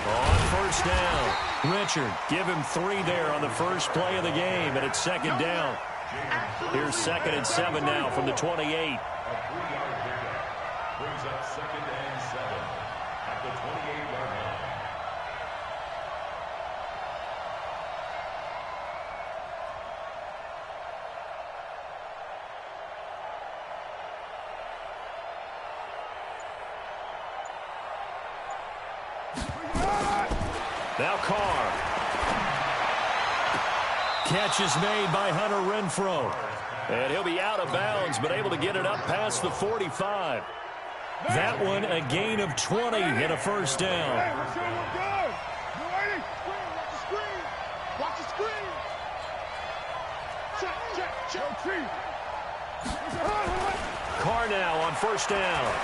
On first down, Richard, give him 3 there on the first play of the game, and it's second down. Here's 2nd and 7 now from the 28. A 3-yard pickup brings up 2nd and 7 at the 28-yard line. Now Carr. Catch is made by Hunter Renfrow. And he'll be out of bounds, but able to get it up past the 45. That one a gain of 20 and a first down. Watch the screen. Check. Carr now on first down.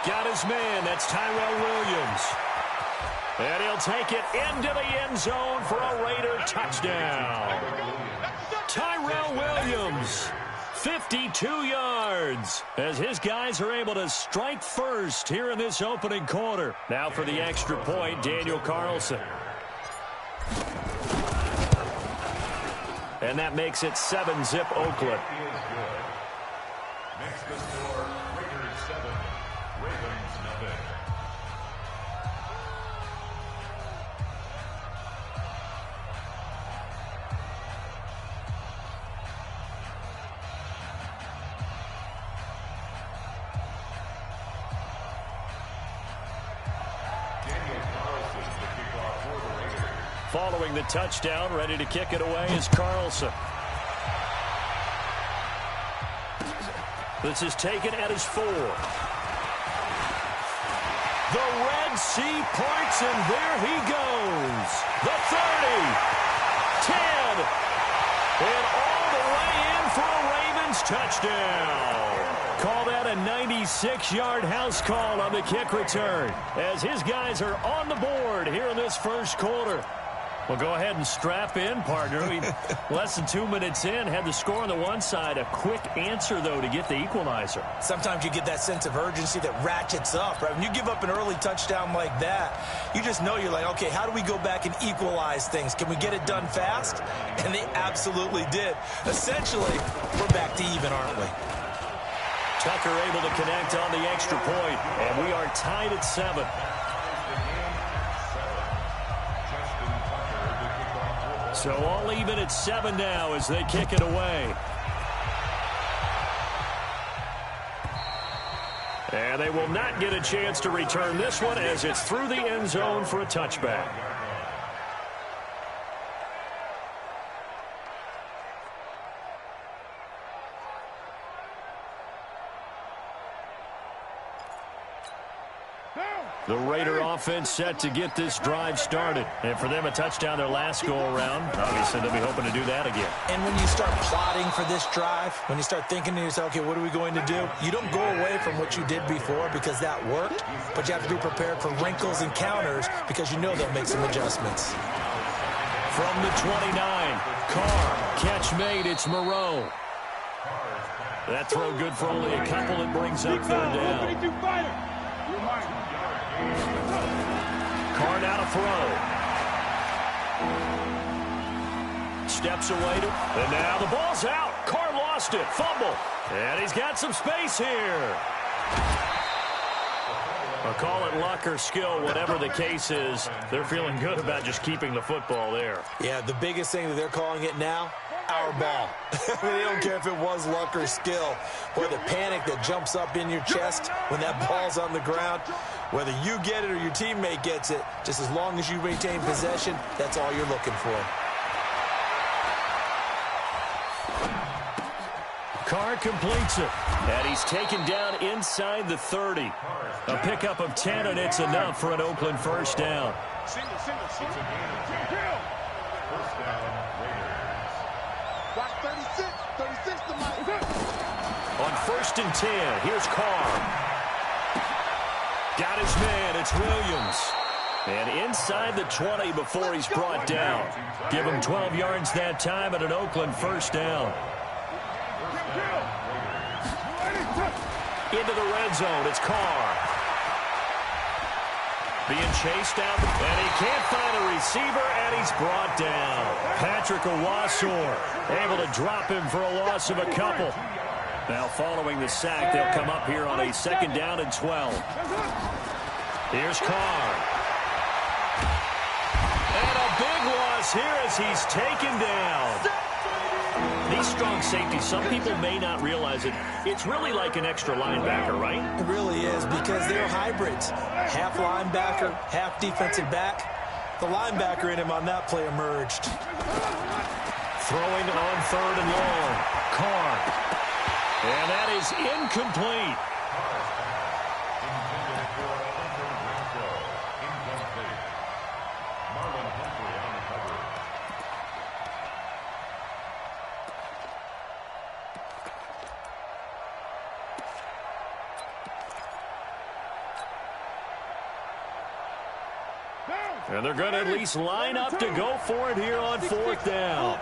Got his man. That's Tyrell Williams. And he'll take it into the end zone for a Raider touchdown. Tyrell Williams, 52 yards, as his guys are able to strike first here in this opening quarter. Now for the extra point, Daniel Carlson. And that makes it 7-zip Oakland. Makes the score Raiders 7, Ravens nothing. Following the touchdown, ready to kick it away is Carlson. This is taken at his 4. The Red Sea parts, and there he goes. The 30, 10, and all the way in for a Ravens touchdown. Call that a 96-yard house call on the kick return, as his guys are on the board here in this first quarter. Well, go ahead and strap in, partner. Less than 2 minutes in, had the score on the one side. A quick answer, though, to get the equalizer. Sometimes you get that sense of urgency that ratchets up, right? When you give up an early touchdown like that, you just know you're like, okay, how do we go back and equalize things? Can we get it done fast? And they absolutely did. Essentially, we're back to even, aren't we? Tucker able to connect on the extra point, and we are tied at 7. So all even at 7 now as they kick it away. And they will not get a chance to return this one as it's through the end zone for a touchback. The Raider offense set to get this drive started. And for them, a touchdown their last go-around. Obviously, they'll be hoping to do that again. And when you start plotting for this drive, when you start thinking to yourself, okay, what are we going to do? You don't go away from what you did before because that worked, but you have to be prepared for wrinkles and counters because you know they'll make some adjustments. From the 29, Carr, catch made, it's Moreau. That throw good for only a couple. It brings up 3rd down. Carr now to throw. Steps away to, and now the ball's out. Carr lost it. Fumble. And he's got some space here. I'll call it luck or skill, whatever the case is. They're feeling good about just keeping the football there. Yeah, the biggest thing that they're calling it now, our ball. They don't care if it was luck or skill. Or the panic that jumps up in your chest when that ball's on the ground. Whether you get it or your teammate gets it, just as long as you maintain possession, that's all you're looking for. Carr completes it. And he's taken down inside the 30. A pickup of 10, and it's enough for an Oakland first down. Single. First down, Raiders. Watch 36 to Mike. On 1st and 10, here's Carr. Got his man, it's Williams. And inside the 20 before he's brought down. Give him 12 yards that time and an Oakland first down. Into the red zone, it's Carr. Being chased out, and he can't find a receiver, and he's brought down. Patrick Owasor able to drop him for a loss of a couple. Now following the sack, they'll come up here on a 2nd down and 12. Here's Carr. And a big loss here as he's taken down. These strong safeties, some people may not realize it. It's really like an extra linebacker, right? It really is, because they're hybrids. Half linebacker, half defensive back. The linebacker in him on that play emerged. Throwing on 3rd and long. Carr. And that is incomplete. And they're going to at least line up to go for it here on 4th down.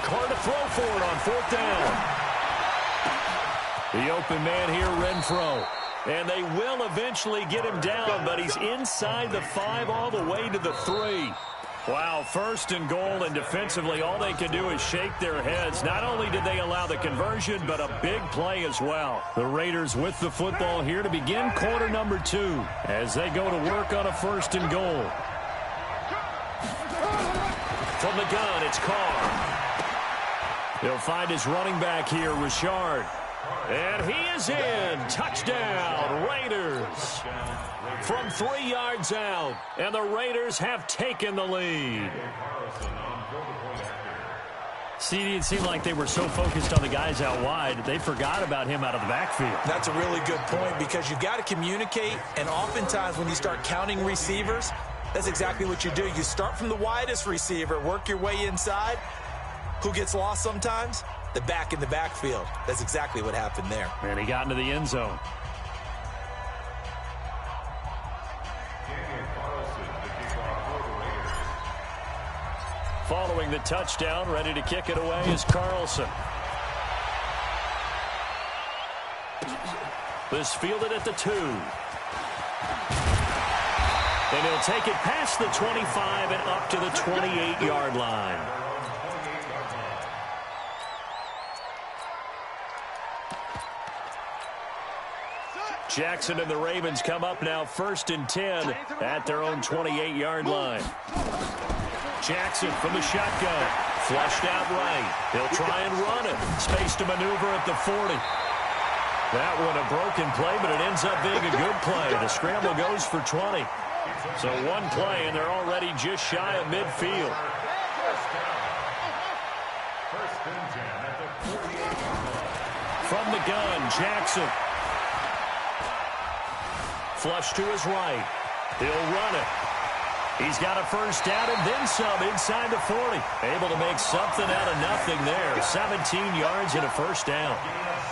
Carr to throw for it on 4th down. The open man here, Renfro. And they will eventually get him down, but he's inside the 5 all the way to the 3. Wow, 1st and goal, and defensively all they can do is shake their heads. Not only did they allow the conversion, but a big play as well. The Raiders with the football here to begin quarter number 2 as they go to work on a 1st and goal. From the gun, it's Carr. He'll find his running back here, Richard. And he is in. Touchdown, Raiders. From 3 yards out, and the Raiders have taken the lead. CD, it seemed like they were so focused on the guys out wide, they forgot about him out of the backfield. That's a really good point, because you've got to communicate, and oftentimes when you start counting receivers, that's exactly what you do. You start from the widest receiver, work your way inside. Who gets lost sometimes? The back in the backfield. That's exactly what happened there. And he got into the end zone. Following the touchdown, ready to kick it away is Carlson. This fielded at the 2. And he'll take it past the 25 and up to the 28-yard line. Jackson and the Ravens come up now 1st and 10 at their own 28-yard line. Jackson from the shotgun. Flushed out right. He'll try and run it. Space to maneuver at the 40. That one a broken play, but it ends up being a good play. The scramble goes for 20. So one play, and they're already just shy of midfield. From the gun, Jackson. Flush to his right. He'll run it. He's got a 1st down and then some inside the 40. Able to make something out of nothing there. 17 yards and a 1st down.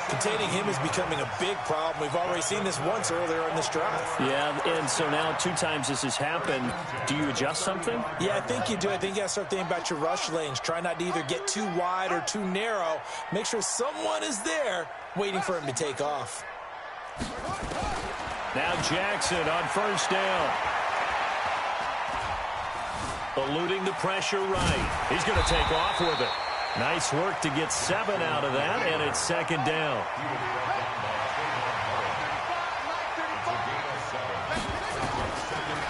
Containing him is becoming a big problem. We've already seen this once earlier in this drive. Yeah, and so now 2 times this has happened. Do you adjust something? Yeah, I think you do. I think you got to start thinking about your rush lanes. Try not to either get too wide or too narrow. Make sure someone is there waiting for him to take off. Now Jackson on 1st down. Eluding the pressure right. He's going to take off with it. Nice work to get 7 out of that, and it's 2nd down.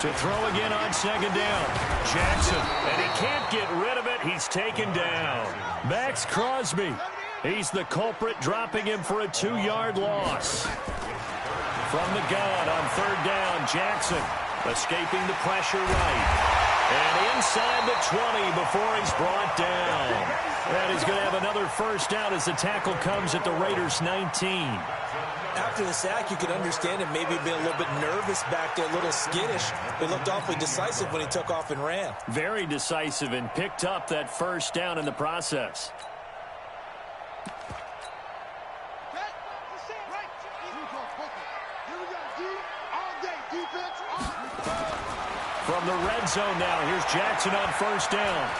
To throw again on 2nd down. Jackson, and he can't get rid of it. He's taken down. Max Crosby. He's the culprit, dropping him for a 2-yard loss. From the gun on 3rd down, Jackson escaping the pressure right. And inside the 20 before he's brought down. And he's going to have another 1st down as the tackle comes at the Raiders' 19. After the sack, you could understand him maybe being a little bit nervous back there, a little skittish. He looked awfully decisive when he took off and ran. Very decisive, and picked up that 1st down in the process. From the red zone now, here's Jackson on 1st down.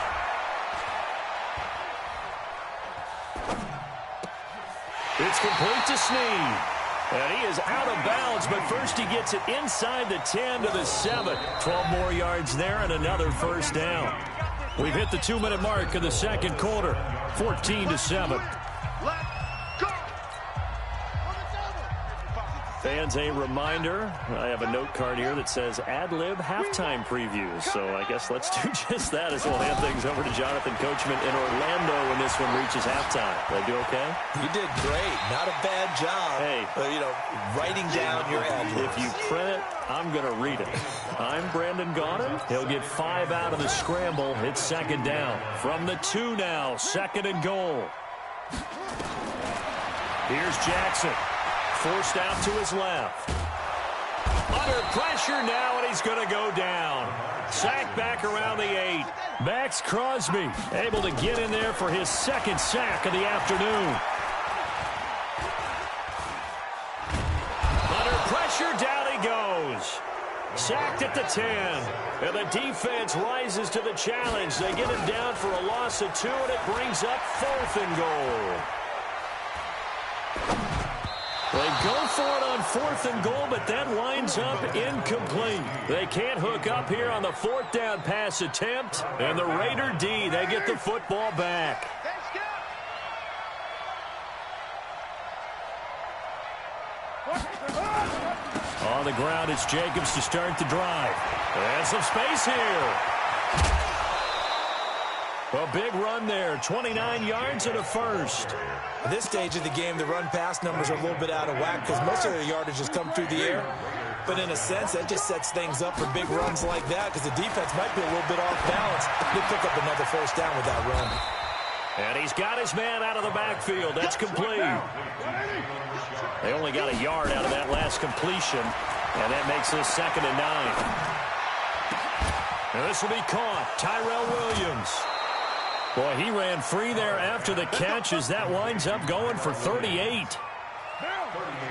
It's complete to Snead. And he is out of bounds, but first he gets it inside the 10 to the 7. 12 more yards there and another first down. We've hit the 2-minute mark of the second quarter. 14-7. Fans, a reminder, I have a note card here that says ad-lib halftime previews. So I guess let's do just that as we'll hand things over to Jonathan Coachman in Orlando when this one reaches halftime. Did I do okay? You did great. Not a bad job. Hey, writing down your ad-libs. If you print it, I'm going to read it. I'm Brandon Gaudin. He'll get 5 out of the scramble. It's second down. From the 2 now, second and goal. Here's Jackson. Forced out to his left. Under pressure now, and he's going to go down. Sack back around the 8. Max Crosby able to get in there for his second sack of the afternoon. Under pressure, down he goes. Sacked at the 10. And the defense rises to the challenge. They get him down for a loss of 2, and it brings up 4th and goal. They go for it on 4th and goal, but that winds up incomplete. They can't hook up here on the 4th down pass attempt. And the Raider D, they get the football back. On the ground, it's Jacobs to start the drive. And some space here. A big run there, 29 yards and a first. At this stage of the game, the run-pass numbers are a little bit out of whack because most of their yardage has come through the air. But in a sense, that just sets things up for big runs like that because the defense might be a little bit off balance. They pick up another first down with that run. And he's got his man out of the backfield. That's complete. They only got a yard out of that last completion, and that makes this 2nd and 9. And this will be caught. Tyrell Williams. Boy, he ran free there after the catch as that winds up going for 38.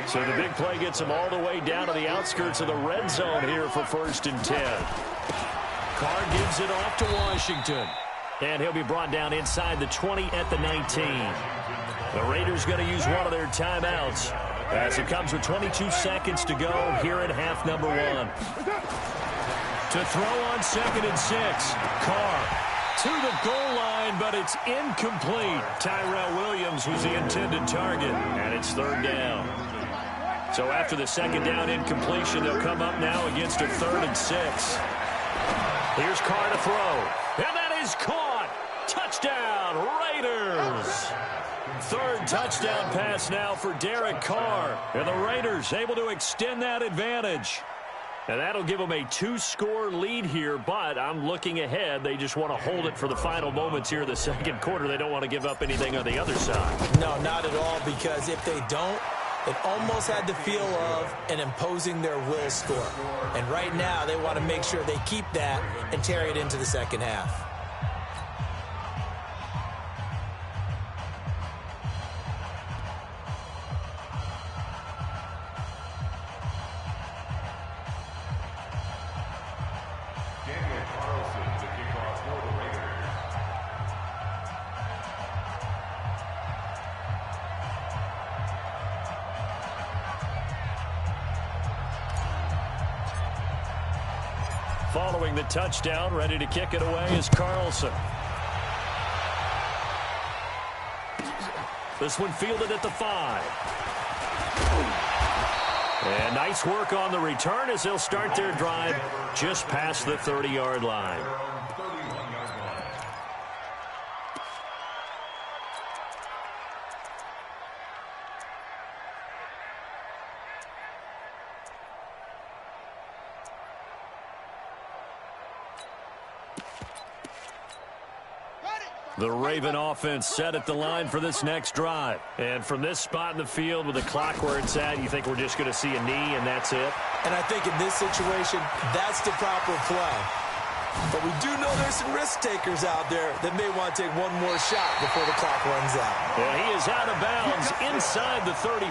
So the big play gets him all the way down to the outskirts of the red zone here for 1st and 10. Carr gives it off to Washington. And he'll be brought down inside the 20 at the 19. The Raiders going to use one of their timeouts as it comes with 22 seconds to go here in half number 1. To throw on 2nd and 6. Carr to the goal line, but it's incomplete. Tyrell Williams was the intended target, and it's 3rd down. So after the 2nd down incompletion, they'll come up now against a 3rd and 6. Here's Carr to throw, and that is caught. Touchdown, Raiders. 3rd touchdown pass now for Derek Carr, and the Raiders able to extend that advantage. And that'll give them a 2-score lead here, but I'm looking ahead. They just want to hold it for the final moments here in the second quarter. They don't want to give up anything on the other side. No, not at all, because if they don't, it almost had the feel of an imposing their will score. And right now, they want to make sure they keep that and carry it into the second half. Following the touchdown, ready to kick it away is Carlson. This one fielded at the 5. And nice work on the return as they'll start their drive just past the 30-yard line. The Raven offense set at the line for this next drive. And from this spot in the field with the clock where it's at, you think we're just going to see a knee and that's it? And I think in this situation, that's the proper play. But we do know there's some risk takers out there that may want to take one more shot before the clock runs out. And he is out of bounds inside the 35.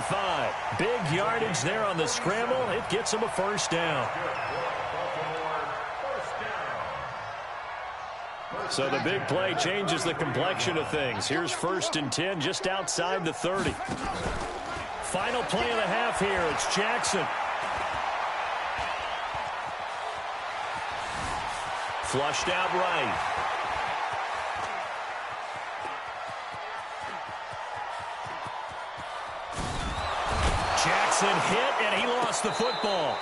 Big yardage there on the scramble. It gets him a first down. So the big play changes the complexion of things. Here's 1st and 10 just outside the 30. Final play of the half here. It's Jackson. Flushed out right. Jackson hit, and he lost the football.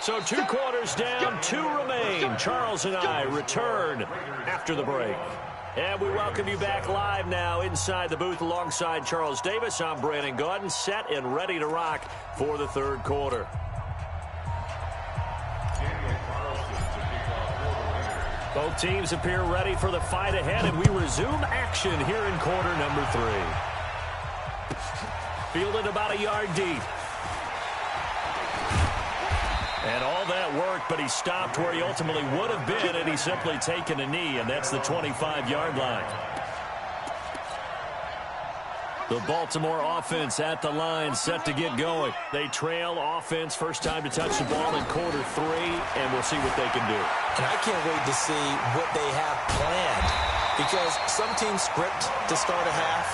So 2 quarters down, 2 remain. Charles and I return after the break. And we welcome you back live now inside the booth alongside Charles Davis. I'm Brandon Gaudin, set and ready to rock for the 3rd quarter. Both teams appear ready for the fight ahead, and we resume action here in quarter number 3. Fielded about a yard deep. And all that work, but he stopped where he ultimately would have been, and he's simply taken a knee, and that's the 25-yard line. The Baltimore offense at the line, set to get going. They trail offense, first time to touch the ball in quarter 3, and we'll see what they can do. And I can't wait to see what they have planned, because some teams script to start a half.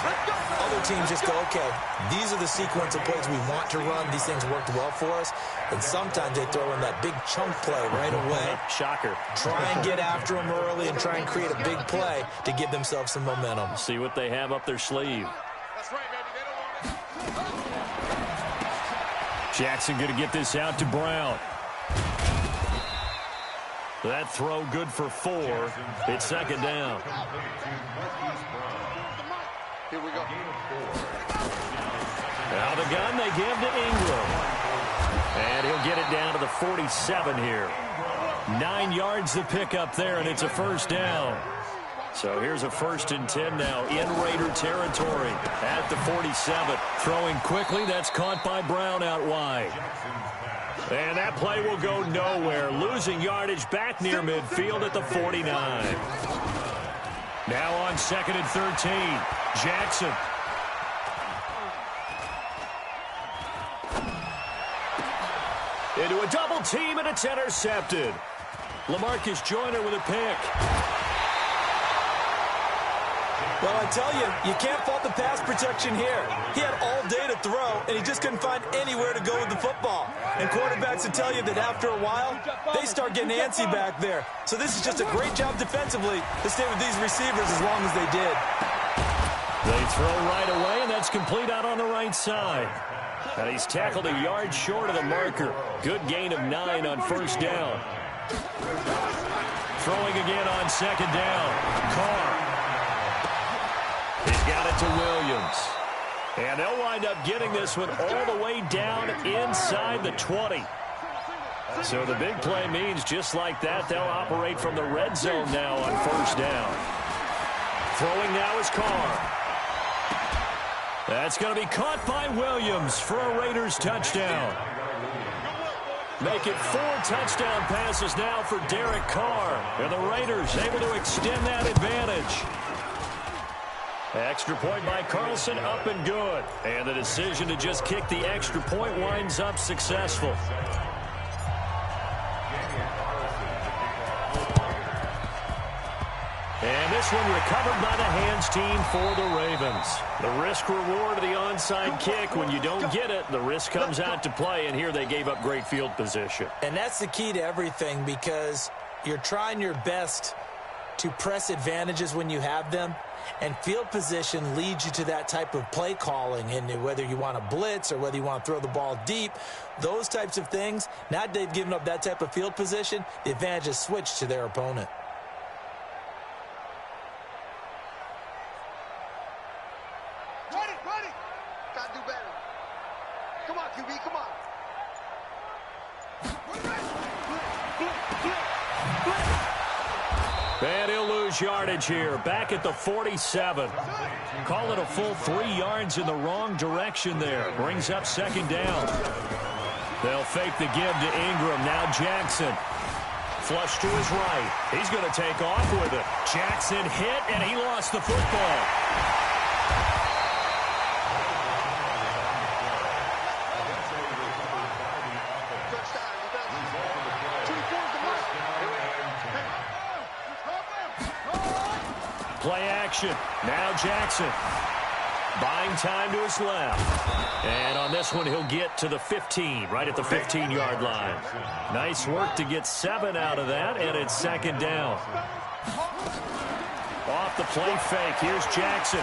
Other teams just go, okay, these are the sequence of plays we want to run. These things worked well for us. And sometimes they throw in that big chunk play right away. Shocker. Try and get after them early and try and create a big play to give themselves some momentum. See what they have up their sleeve. That's right, baby. They don't want to. Jackson going to get this out to Brown. That throw good for 4. It's 2nd down. Here we go. Out of the gun, they give to Ingram. And he'll get it down to the 47 here. 9 yards to pick up there, and it's a 1st down. So here's a 1st and 10 now in Raider territory at the 47. Throwing quickly, that's caught by Brown out wide. And that play will go nowhere. Losing yardage back near midfield at the 49. Now on 2nd and 13. Jackson. Into a double team, and it's intercepted. LaMarcus Joyner with a pick. Well, I tell you, you can't fault the pass protection here. He had all day to throw, and he just couldn't find anywhere to go with the football. And quarterbacks will tell you that after a while, they start getting antsy back there. So this is just a great job defensively to stay with these receivers as long as they did. They throw right away, and that's complete out on the right side. And he's tackled a yard short of the marker. Good gain of 9 on 1st down. Throwing again on 2nd down. Carr. He's got it to Williams. And they'll wind up getting this one all the way down inside the 20. So the big play means just like that, they'll operate from the red zone now on 1st down. Throwing now is Carr. That's going to be caught by Williams for a Raiders touchdown. Make it 4 touchdown passes now for Derek Carr. And the Raiders able to extend that advantage. Extra point by Carlson, up and good. And the decision to just kick the extra point winds up successful. And this one recovered by the hands team for the Ravens. The risk-reward of the onside kick, when you don't get it, the risk comes out to play, and here they gave up great field position. And that's the key to everything, because you're trying your best to press advantages when you have them, and field position leads you to that type of play calling. And whether you want to blitz or whether you want to throw the ball deep, those types of things, now that they've given up that type of field position, the advantage is switched to their opponent. Ready. Gotta do better. Come on, QB, come on. And he'll lose yardage here. Back at the 47. Call it a full 3 yards in the wrong direction there. Brings up 2nd down. They'll fake the give to Ingram. Now Jackson. Flush to his right. He's going to take off with it. Jackson hit, and he lost the football. play action. Now Jackson. Buying time to his left. And on this one, he'll get to the 15, right at the 15-yard line. Nice work to get 7 out of that, and it's second down. Off the play fake, here's Jackson.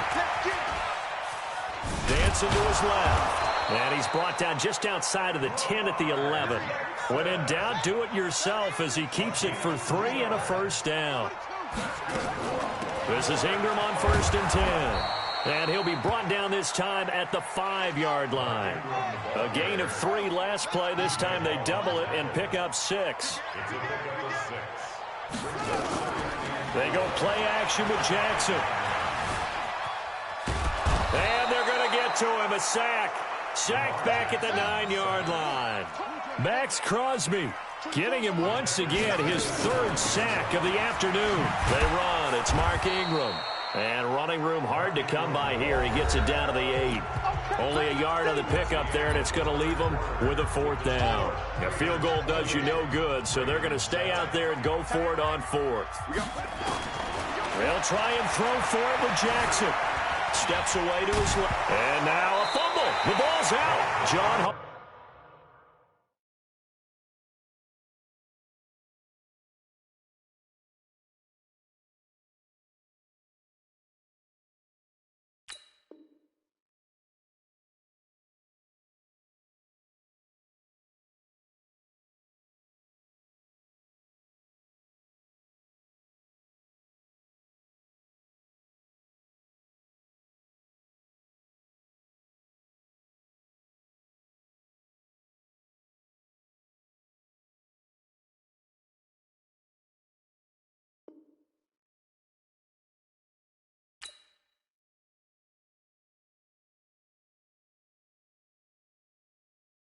Dancing to his left. And he's brought down just outside of the 10 at the 11. When in doubt, do it yourself as he keeps it for 3 and a first down. This is Ingram on 1st and 10. And he'll be brought down this time at the 5-yard line. A gain of 3 last play. This time they double it and pick up 6. They go play action with Jackson. And they're going to get to him. A sack. Sacked back at the 9-yard line. Max Crosby getting him once again, his 3rd sack of the afternoon. They run. It's Mark Ingram. And running room hard to come by here. He gets it down to the 8. Only a yard on the pickup there, and it's going to leave them with a 4th down. A field goal does you no good, so they're going to stay out there and go for it on 4th. They'll try and throw for it with Jackson. Steps away to his left. And now a fumble. The ball's out. John